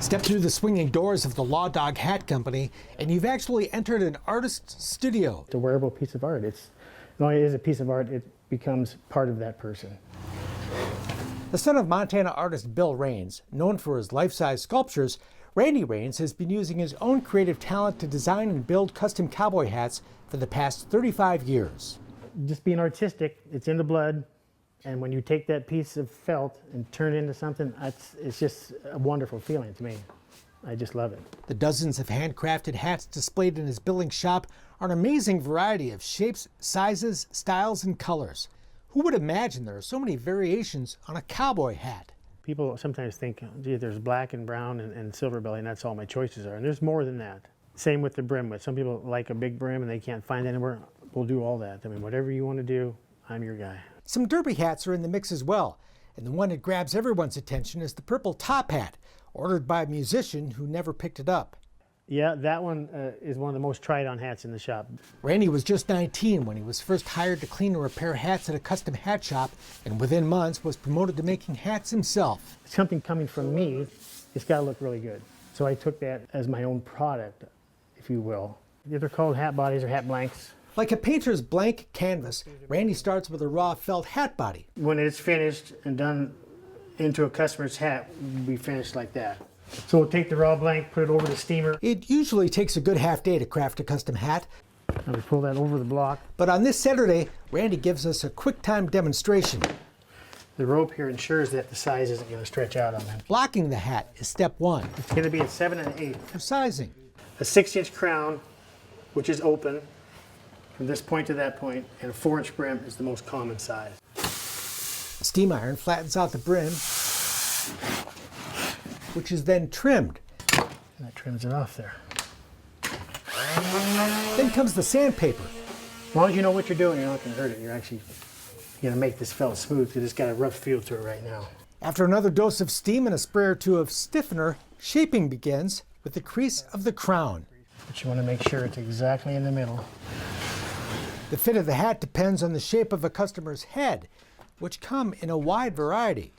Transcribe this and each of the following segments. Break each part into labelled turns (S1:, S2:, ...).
S1: Step through the swinging doors of the Law Dog Hat Company, and you've actually entered an artist's studio.
S2: It's a wearable piece of art. Not only is it a piece of art, it becomes part of that person.
S1: The son of Montana artist Bill Raines, known for his life-size sculptures, Randy Raines has been using his own creative talent to design and build custom cowboy hats for the past 35 years.
S2: Just being artistic, it's in the blood. And when you take that piece of felt and turn it into something, it's just a wonderful feeling to me. I just love it.
S1: The dozens of handcrafted hats displayed in his Billings shop are an amazing variety of shapes, sizes, styles, and colors. Who would imagine there are so many variations on a cowboy hat?
S2: People sometimes think, gee, there's black and brown and silver belly, and that's all my choices are. And there's more than that. Same with the brim width. Some people like a big brim and they can't find it anywhere. We'll do all that. I mean, whatever you want to do, I'm your guy.
S1: Some derby hats are in the mix as well, and the one that grabs everyone's attention is the purple top hat, ordered by a musician who never picked it up.
S2: Yeah, that one is one of the most tried on hats in the shop.
S1: Randy was just 19 when he was first hired to clean and repair hats at a custom hat shop, and within months was promoted to making hats himself.
S2: Something coming from me, it's got to look really good. So I took that as my own product, if you will. They're called hat bodies or hat blanks.
S1: Like a painter's blank canvas, Randy starts with a raw felt hat body.
S2: When it's finished and done into a customer's hat, we finish like that. So we'll take the raw blank, put it over the steamer.
S1: It usually takes a good half day to craft a custom hat.
S2: And we pull that over the block.
S1: But on this Saturday, Randy gives us a quick time demonstration.
S2: The rope here ensures that the size isn't going to stretch out on them.
S1: Blocking the hat is step one.
S2: It's going to be a 7 1/8.
S1: For sizing.
S2: A 6-inch crown, which is open from this point to that point, and a 4-inch brim is the most common size.
S1: A steam iron flattens out the brim, which is then trimmed.
S2: And that trims it off there.
S1: Then comes the sandpaper.
S2: As long as you know what you're doing, you're not going to hurt it. You're actually going to make this felt smooth because it's got a rough feel to it right now.
S1: After another dose of steam and a spray or two of stiffener, shaping begins with the crease of the crown.
S2: But you want to make sure it's exactly in the middle.
S1: The fit of the hat depends on the shape of a customer's head, which come in a wide variety.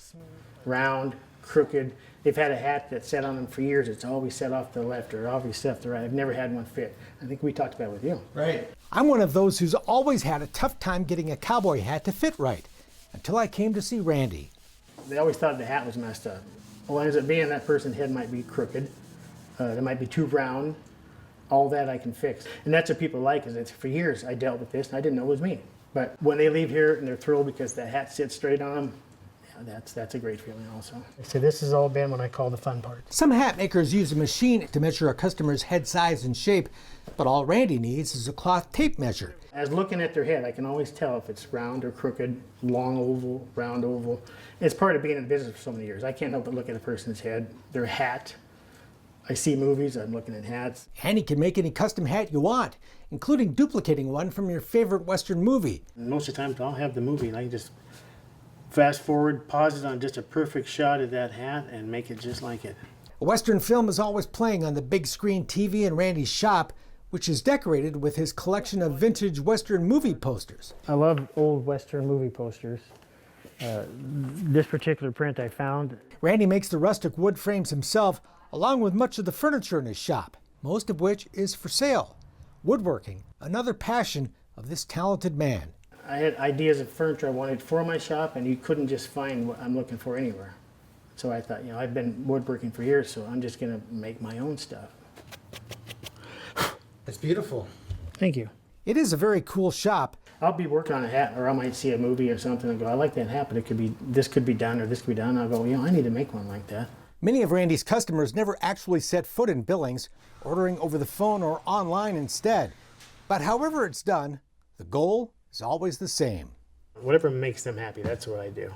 S2: Round, crooked. They've had a hat that sat on them for years. It's always set off to the left or always set off to the right. I've never had one fit. I think we talked about it with you.
S1: Right. I'm one of those who's always had a tough time getting a cowboy hat to fit right, until I came to see Randy.
S2: They always thought the hat was messed up. Well, ends up being that person's head might be crooked. They might be too round. All that I can fix. And that's what people like, is it's for years I dealt with this and I didn't know it was me. But when they leave here and they're thrilled because the hat sits straight on them, yeah, that's a great feeling also. So this has all been what I call the fun part.
S1: Some hat makers use a machine to measure a customer's head size and shape, but all Randy needs is a cloth tape measure.
S2: As looking at their head, I can always tell if it's round or crooked, long oval, round oval. It's part of being in business for so many years. I can't help but look at a person's head, their hat. I see movies, I'm looking at hats.
S1: And he can make any custom hat you want, including duplicating one from your favorite Western movie.
S2: And most of the time, I'll have the movie and I can just fast forward, pause it on just a perfect shot of that hat and make it just like it.
S1: A Western film is always playing on the big screen TV in Randy's shop, which is decorated with his collection of vintage Western movie posters.
S2: I love old Western movie posters. This particular print I found.
S1: Randy makes the rustic wood frames himself, along with much of the furniture in his shop, most of which is for sale. Woodworking, another passion of this talented man.
S2: I had ideas of furniture I wanted for my shop, and you couldn't just find what I'm looking for anywhere. So I thought, I've been woodworking for years, so I'm just going to make my own stuff.
S1: It's beautiful.
S2: Thank you.
S1: It is a very cool shop.
S2: I'll be working on a hat, or I might see a movie or something and go, I like that hat, but this could be done, or this could be done. I'll go, I need to make one like that.
S1: Many of Randy's customers never actually set foot in Billings, ordering over the phone or online instead. But however it's done, the goal is always the same.
S2: Whatever makes them happy, that's what I do.